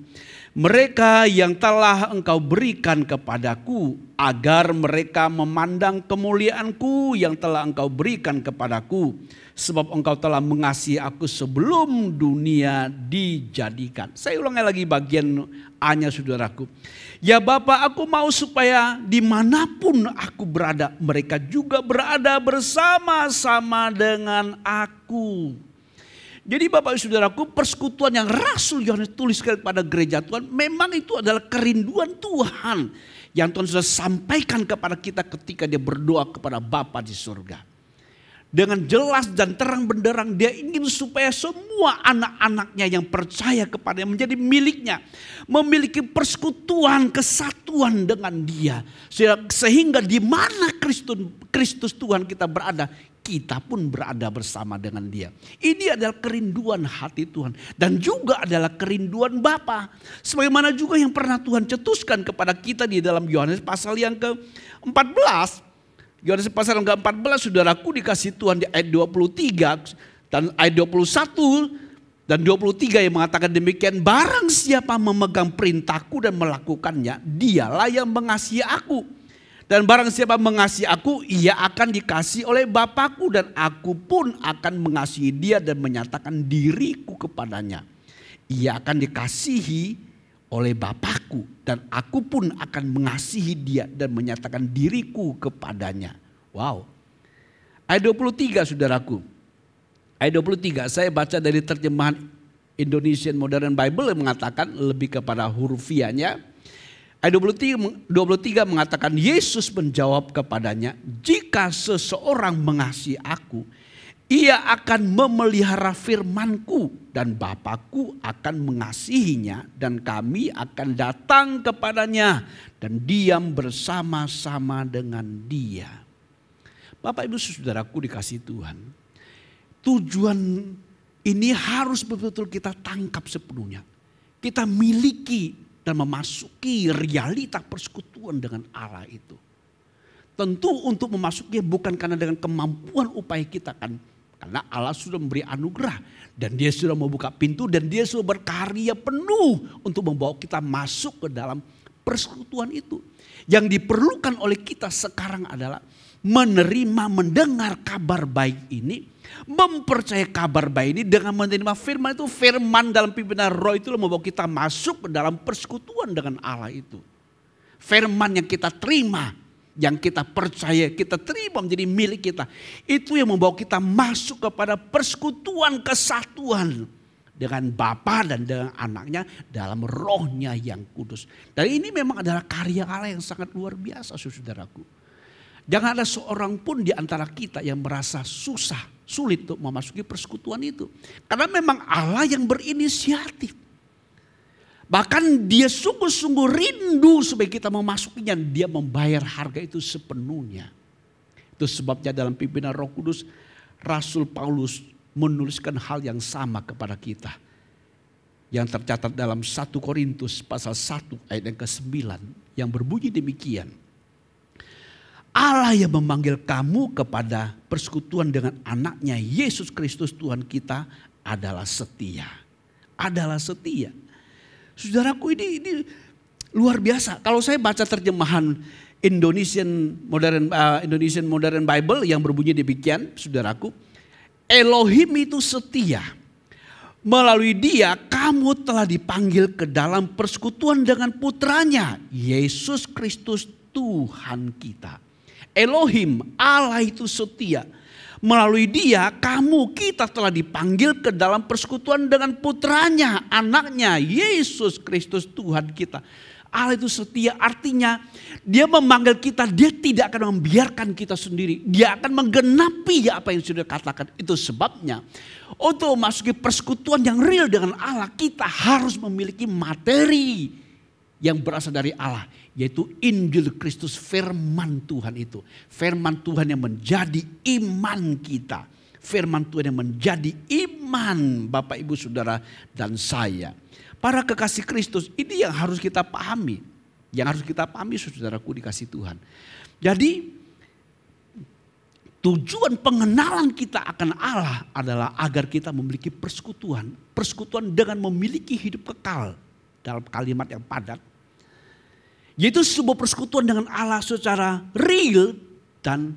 Mereka yang telah Engkau berikan kepadaku, agar mereka memandang kemuliaanku yang telah Engkau berikan kepadaku. Sebab Engkau telah mengasihi aku sebelum dunia dijadikan. Saya ulangi lagi bagian A-nya, saudaraku. Ya Bapa, aku mau supaya dimanapun aku berada, mereka juga berada bersama-sama dengan aku. Jadi Bapak Saudaraku, persekutuan yang Rasul Yohanes tuliskan pada gereja Tuhan, memang itu adalah kerinduan Tuhan yang Tuhan sudah sampaikan kepada kita ketika dia berdoa kepada Bapa di surga. Dengan jelas dan terang benderang dia ingin supaya semua anak-anaknya yang percaya kepadanya menjadi miliknya. Memiliki persekutuan, kesatuan dengan dia. Sehingga di mana Kristus Tuhan kita berada, kita pun berada bersama dengan dia. Ini adalah kerinduan hati Tuhan. Dan juga adalah kerinduan Bapa. Sebagaimana juga yang pernah Tuhan cetuskan kepada kita di dalam Yohanes pasal yang ke-14. Yohanes pasal yang ke-14, saudaraku, dikasih Tuhan di ayat 23 dan ayat 21 dan 23 yang mengatakan demikian. Barang siapa memegang perintahku dan melakukannya, dialah yang mengasihi aku. Dan barang siapa mengasihi aku, ia akan dikasihi oleh Bapakku, dan aku pun akan mengasihi dia dan menyatakan diriku kepadanya. Ia akan dikasihi oleh Bapakku, dan aku pun akan mengasihi dia dan menyatakan diriku kepadanya. Wow. Ayat 23, saudaraku. Ayat 23 saya baca dari terjemahan Indonesian Modern Bible yang mengatakan lebih kepada hurufiahnya. Ayat 23 mengatakan, Yesus menjawab kepadanya, jika seseorang mengasihi aku, ia akan memelihara firman-Ku, dan Bapa-Ku akan mengasihinya, dan kami akan datang kepadanya dan diam bersama-sama dengan dia. Bapak Ibu Saudaraku dikasihi Tuhan, tujuan ini harus betul-betul kita tangkap sepenuhnya. Kita miliki dan memasuki realita persekutuan dengan Allah itu. Tentu untuk memasuki bukan karena dengan kemampuan upaya kita kan. Karena Allah sudah memberi anugerah dan dia sudah membuka pintu dan dia sudah berkarya penuh untuk membawa kita masuk ke dalam persekutuan itu. Yang diperlukan oleh kita sekarang adalah menerima, mendengar kabar baik ini, mempercayai kabar baik ini dengan menerima firman itu. Firman dalam pimpinan roh itu membawa kita masuk ke dalam persekutuan dengan Allah itu. Firman yang kita terima, yang kita percaya, kita terima menjadi milik kita. Itu yang membawa kita masuk kepada persekutuan kesatuan dengan Bapa dan dengan anaknya dalam rohnya yang kudus. Dan ini memang adalah karya Allah yang sangat luar biasa, saudaraku. Jangan ada seorang pun di antara kita yang merasa sulit untuk memasuki persekutuan itu. Karena memang Allah yang berinisiatif. Bahkan dia sungguh-sungguh rindu supaya kita memasukinya. Dia membayar harga itu sepenuhnya. Itu sebabnya dalam pimpinan Roh Kudus, Rasul Paulus menuliskan hal yang sama kepada kita. Yang tercatat dalam 1 Korintus pasal 1 ayat yang ke-9. Yang berbunyi demikian. Allah yang memanggil kamu kepada persekutuan dengan anaknya Yesus Kristus Tuhan kita adalah setia. Adalah setia. Saudaraku, ini luar biasa. Kalau saya baca terjemahan Indonesian Modern Bible yang berbunyi demikian, saudaraku, Elohim itu setia. Melalui dia kamu telah dipanggil ke dalam persekutuan dengan putranya, Yesus Kristus Tuhan kita. Elohim, Allah itu setia. Melalui dia kita telah dipanggil ke dalam persekutuan dengan putranya, anaknya, Yesus Kristus Tuhan kita. Allah itu setia artinya dia memanggil kita, dia tidak akan membiarkan kita sendiri. Dia akan menggenapi apa yang sudah katakan. Itu sebabnya untuk memasuki persekutuan yang real dengan Allah, kita harus memiliki materi yang berasal dari Allah. Yaitu Injil Kristus, firman Tuhan itu. Firman Tuhan yang menjadi iman kita. Firman Tuhan yang menjadi iman Bapak, Ibu, Saudara, dan saya. Para kekasih Kristus, ini yang harus kita pahami. Yang harus kita pahami, saudaraku dikasih Tuhan. Jadi tujuan pengenalan kita akan Allah adalah agar kita memiliki persekutuan. Persekutuan dengan memiliki hidup kekal. Dalam kalimat yang padat. Yaitu sebuah persekutuan dengan Allah secara real dan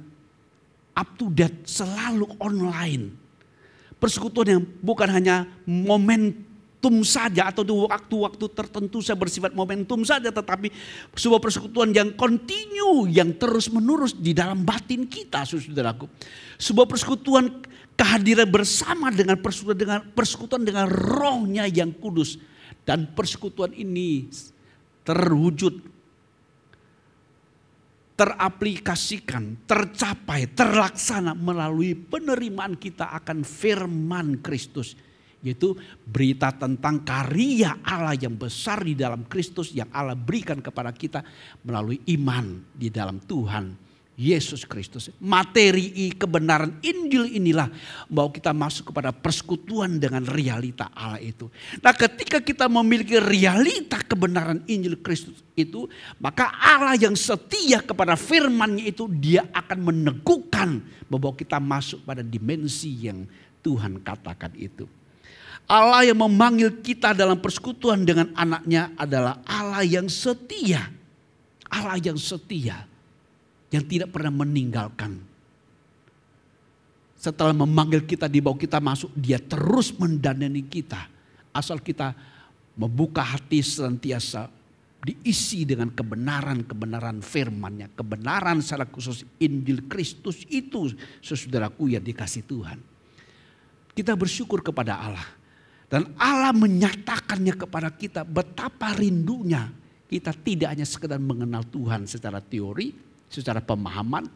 up to date, selalu online. Persekutuan yang bukan hanya momentum saja atau di waktu-waktu tertentu saya bersifat momentum saja. Tetapi sebuah persekutuan yang continue, yang terus menerus di dalam batin kita, saudaraku. Sebuah persekutuan kehadiran bersama dengan persekutuan dengan rohnya yang kudus. Dan persekutuan ini terwujud, teraplikasikan, tercapai, terlaksana melalui penerimaan kita akan firman Kristus. Yaitu berita tentang karya Allah yang besar di dalam Kristus yang Allah berikan kepada kita melalui iman di dalam Tuhan Yesus Kristus. Materi kebenaran Injil inilah bahwa kita masuk kepada persekutuan dengan realita Allah itu. Nah, ketika kita memiliki realita kebenaran Injil Kristus itu, maka Allah yang setia kepada firman-Nya itu, dia akan meneguhkan bahwa kita masuk pada dimensi yang Tuhan katakan itu. Allah yang memanggil kita dalam persekutuan dengan anak-Nya adalah Allah yang setia. Allah yang setia. Yang tidak pernah meninggalkan. Setelah memanggil kita, dibawa kita masuk, dia terus mendandani kita. Asal kita membuka hati senantiasa diisi dengan kebenaran-kebenaran firman-Nya. Kebenaran secara khusus Injil Kristus itu, saudaraku yang dikasih Tuhan. Kita bersyukur kepada Allah. Dan Allah menyatakannya kepada kita betapa rindunya kita tidak hanya sekedar mengenal Tuhan secara teori, secara pemahaman,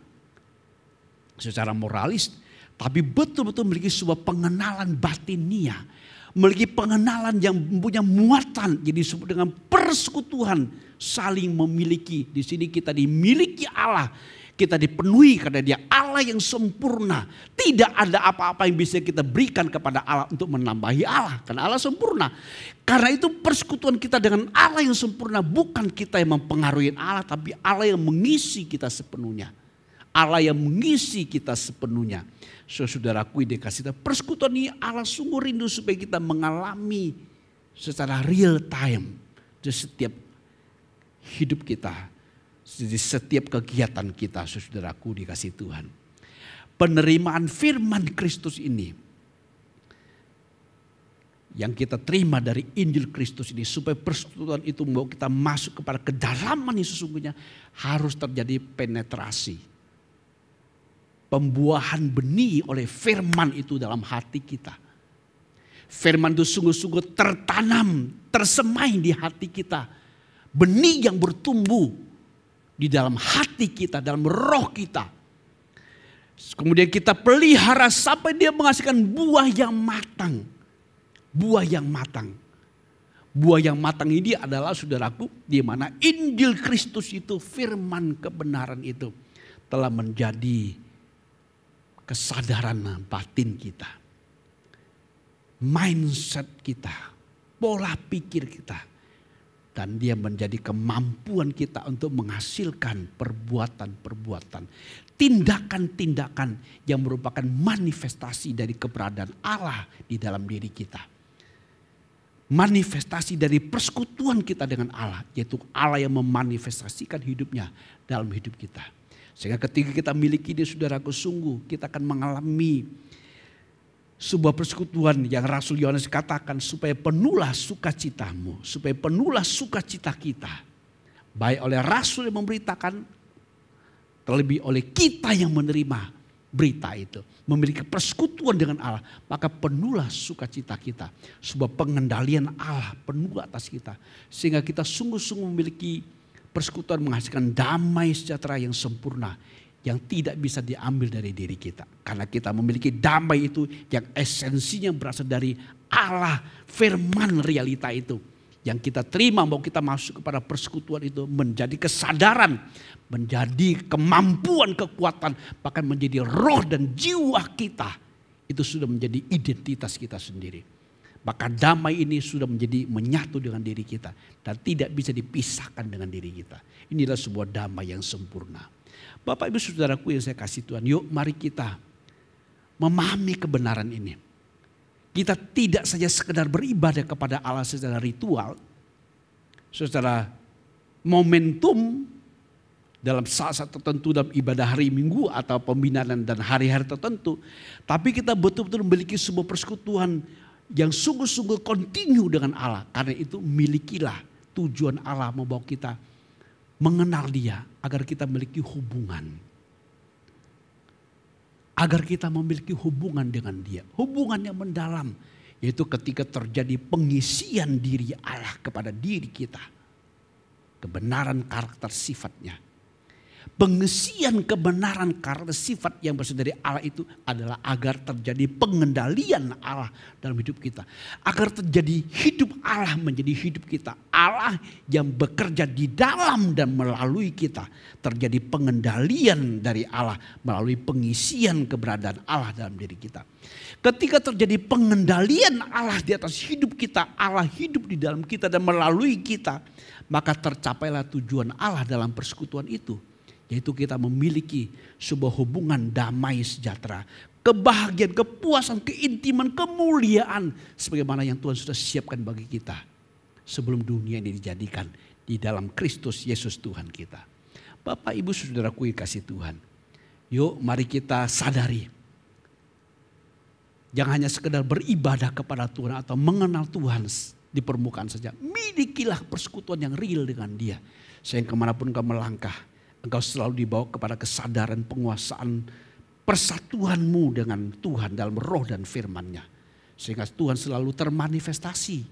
secara moralis, tapi betul-betul memiliki sebuah pengenalan batinia, memiliki pengenalan yang punya muatan, jadi disebut dengan persekutuan saling memiliki. Di sini kita dimiliki Allah, kita dipenuhi karena Dia Allah yang sempurna. Tidak ada apa-apa yang bisa kita berikan kepada Allah untuk menambahi Allah, karena Allah sempurna. Karena itu persekutuan kita dengan Allah yang sempurna bukan kita yang mempengaruhi Allah, tapi Allah yang mengisi kita sepenuhnya. Allah yang mengisi kita sepenuhnya. Saudaraku dikasih kita, persekutuan ini Allah sungguh rindu supaya kita mengalami secara real time di setiap hidup kita, di setiap kegiatan kita, saudaraku dikasih Tuhan. Penerimaan firman Kristus ini yang kita terima dari Injil Kristus ini, supaya persekutuan itu membawa kita masuk kepada kedalaman yang sesungguhnya, harus terjadi penetrasi. Pembuahan benih oleh firman itu dalam hati kita. Firman itu sungguh-sungguh tertanam, tersemai di hati kita. Benih yang bertumbuh di dalam hati kita, dalam roh kita. Kemudian kita pelihara sampai dia menghasilkan buah yang matang. Buah yang matang. Buah yang matang ini adalah, saudaraku, di mana Injil Kristus itu, firman kebenaran itu telah menjadi kesadaran batin kita. Mindset kita, pola pikir kita. Dan dia menjadi kemampuan kita untuk menghasilkan perbuatan-perbuatan. Tindakan-tindakan yang merupakan manifestasi dari keberadaan Allah di dalam diri kita. Manifestasi dari persekutuan kita dengan Allah. Yaitu Allah yang memanifestasikan hidupnya dalam hidup kita. Sehingga ketika kita miliki dia, saudaraku, sungguh kita akan mengalami sebuah persekutuan yang Rasul Yohanes katakan, supaya penuhlah sukacitamu, supaya penuhlah sukacita kita. Baik oleh Rasul yang memberitakan, terlebih oleh kita yang menerima berita itu, memiliki persekutuan dengan Allah, maka penuhlah sukacita kita. Sebuah pengendalian Allah penuh atas kita. Sehingga kita sungguh-sungguh memiliki persekutuan menghasilkan damai sejahtera yang sempurna, yang tidak bisa diambil dari diri kita. Karena kita memiliki damai itu yang esensinya berasal dari Allah, firman realita itu. Yang kita terima bahwa kita masuk kepada persekutuan itu menjadi kesadaran, menjadi kemampuan, kekuatan, bahkan menjadi roh dan jiwa kita. Itu sudah menjadi identitas kita sendiri. Maka damai ini sudah menjadi menyatu dengan diri kita dan tidak bisa dipisahkan dengan diri kita. Inilah sebuah damai yang sempurna. Bapak Ibu Saudaraku yang saya kasih Tuhan, yuk mari kita memahami kebenaran ini. Kita tidak saja sekedar beribadah kepada Allah secara ritual, secara momentum dalam saat-saat tertentu dalam ibadah hari Minggu atau pembinaan dan hari-hari tertentu. Tapi kita betul-betul memiliki sebuah persekutuan yang sungguh-sungguh kontinu dengan Allah. Karena itu milikilah tujuan Allah membawa kita mengenal Dia agar kita memiliki hubungan. Agar kita memiliki hubungan dengan Dia. Hubungan yang mendalam. Yaitu ketika terjadi pengisian diri Allah kepada diri kita. Kebenaran karakter sifatnya. Pengisian kebenaran karakter sifat yang berasal dari Allah itu adalah agar terjadi pengendalian Allah dalam hidup kita. Agar terjadi hidup Allah menjadi hidup kita. Allah yang bekerja di dalam dan melalui kita. Terjadi pengendalian dari Allah melalui pengisian keberadaan Allah dalam diri kita. Ketika terjadi pengendalian Allah di atas hidup kita, Allah hidup di dalam kita dan melalui kita, maka tercapailah tujuan Allah dalam persekutuan itu. Yaitu kita memiliki sebuah hubungan damai sejahtera. Kebahagiaan, kepuasan, keintiman, kemuliaan. Sebagaimana yang Tuhan sudah siapkan bagi kita. Sebelum dunia ini dijadikan di dalam Kristus Yesus Tuhan kita. Bapak Ibu Saudaraku yang kasih Tuhan. Yuk mari kita sadari. Jangan hanya sekedar beribadah kepada Tuhan atau mengenal Tuhan di permukaan saja. Milikilah persekutuan yang real dengan Dia. Sehingga kemanapun kau melangkah. Engkau selalu dibawa kepada kesadaran penguasaan persatuanmu dengan Tuhan dalam roh dan firman-Nya. Sehingga Tuhan selalu termanifestasi.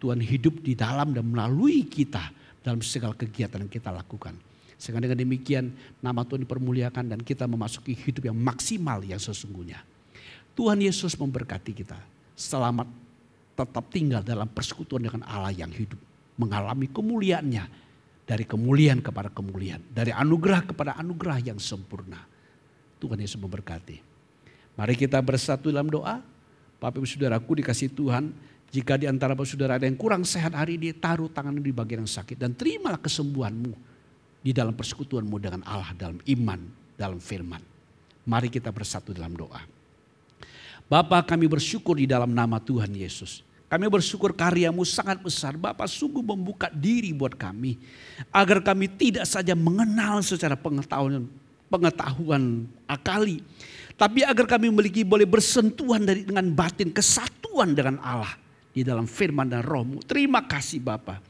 Tuhan hidup di dalam dan melalui kita dalam segala kegiatan yang kita lakukan. Sehingga dengan demikian nama Tuhan dipermuliakan dan kita memasuki hidup yang maksimal yang sesungguhnya. Tuhan Yesus memberkati kita. Selamat tetap tinggal dalam persekutuan dengan Allah yang hidup. Mengalami kemuliaannya. Dari kemuliaan kepada kemuliaan. Dari anugerah kepada anugerah yang sempurna. Tuhan Yesus memberkati. Mari kita bersatu dalam doa. Bapak Ibu Saudaraku dikasih Tuhan. Jika di antara Bapak Saudara ada yang kurang sehat hari ini. Taruh tangan di bagian yang sakit. Dan terimalah kesembuhanmu. Di dalam persekutuanmu dengan Allah. Dalam iman. Dalam firman. Mari kita bersatu dalam doa. Bapa kami bersyukur di dalam nama Tuhan Yesus. Kami bersyukur karya-Mu sangat besar. Bapa sungguh membuka diri buat kami. Agar kami tidak saja mengenal secara pengetahuan akali. Tapi agar kami memiliki boleh bersentuhan dengan batin kesatuan dengan Allah. Di dalam firman dan roh-Mu. Terima kasih Bapa.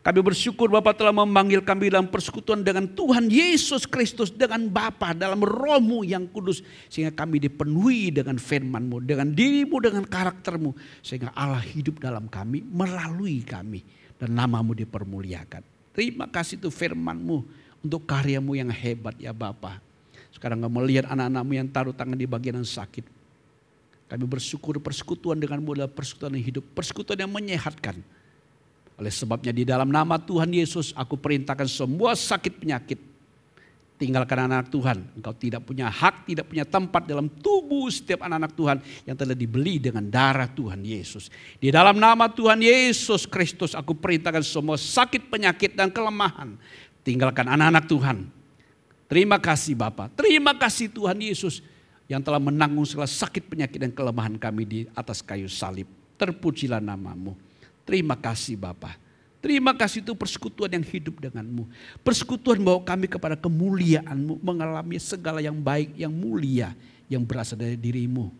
Kami bersyukur Bapa telah memanggil kami dalam persekutuan dengan Tuhan Yesus Kristus. Dengan Bapa dalam roh-Mu yang kudus. Sehingga kami dipenuhi dengan firman-Mu. Dengan diri-Mu, dengan karakter-Mu. Sehingga Allah hidup dalam kami, melalui kami. Dan nama-Mu dipermuliakan. Terima kasih itu firman-Mu. Untuk karya-Mu yang hebat ya Bapa. Sekarang kami melihat anak-anak-Mu yang taruh tangan di bagian yang sakit. Kami bersyukur persekutuan dengan-Mu adalah persekutuan yang hidup. Persekutuan yang menyehatkan. Oleh sebabnya di dalam nama Tuhan Yesus aku perintahkan semua sakit penyakit. Tinggalkan anak-anak Tuhan. Engkau tidak punya hak, tidak punya tempat dalam tubuh setiap anak-anak Tuhan yang telah dibeli dengan darah Tuhan Yesus. Di dalam nama Tuhan Yesus Kristus aku perintahkan semua sakit penyakit dan kelemahan. Tinggalkan anak-anak Tuhan. Terima kasih Bapa. Terima kasih Tuhan Yesus yang telah menanggung segala sakit penyakit dan kelemahan kami di atas kayu salib. Terpujilah nama-Mu. Terima kasih Bapa. Terima kasih itu persekutuan yang hidup denganmu. Persekutuan bawa kami kepada kemuliaan-Mu. Mengalami segala yang baik, yang mulia. Yang berasal dari diri-Mu.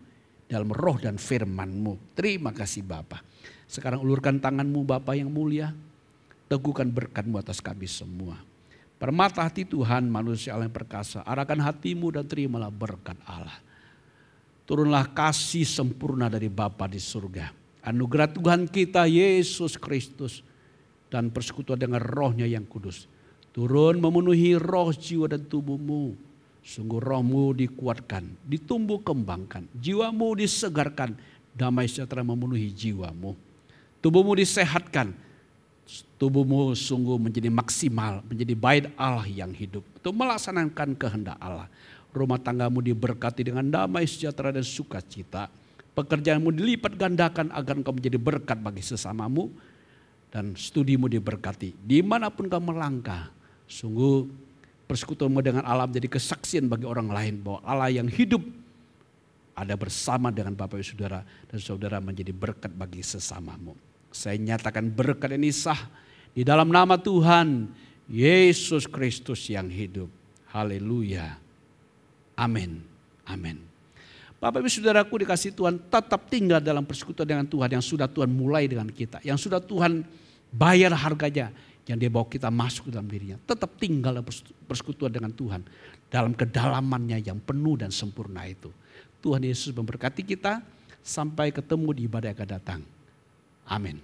Dalam roh dan firman-Mu. Terima kasih Bapa. Sekarang ulurkan tangan-Mu Bapa yang mulia. Teguhkan berkat-Mu atas kami semua. Permata hati Tuhan, manusia Allah yang perkasa, arahkan hatimu dan terimalah berkat Allah. Turunlah kasih sempurna dari Bapa di surga. Anugerah Tuhan kita Yesus Kristus dan persekutuan dengan Roh-Nya yang kudus turun memenuhi roh, jiwa dan tubuhmu. Sungguh rohmu dikuatkan, ditumbuh kembangkan, jiwamu disegarkan, damai sejahtera memenuhi jiwamu. Tubuhmu disehatkan, tubuhmu sungguh menjadi maksimal, menjadi bait Allah yang hidup untuk melaksanakan kehendak Allah. Rumah tanggamu diberkati dengan damai sejahtera dan sukacita. Pekerjaanmu dilipat gandakan agar engkau menjadi berkat bagi sesamamu. Dan studimu diberkati. Dimanapun kau melangkah, sungguh persekutuanmu dengan Allah menjadi kesaksian bagi orang lain bahwa Allah yang hidup ada bersama dengan Bapak Ibu Saudara, dan saudara menjadi berkat bagi sesamamu. Saya nyatakan berkat ini sah di dalam nama Tuhan Yesus Kristus yang hidup. Haleluya. Amin. Amin. Bapak Ibu Saudaraku dikasih Tuhan, tetap tinggal dalam persekutuan dengan Tuhan yang sudah Tuhan mulai dengan kita. Yang sudah Tuhan bayar harganya, yang dia bawa kita masuk ke dalam dirinya. Tetap tinggal dalam persekutuan dengan Tuhan dalam kedalamannya yang penuh dan sempurna itu. Tuhan Yesus memberkati kita, sampai ketemu di ibadah yang akan datang. Amin.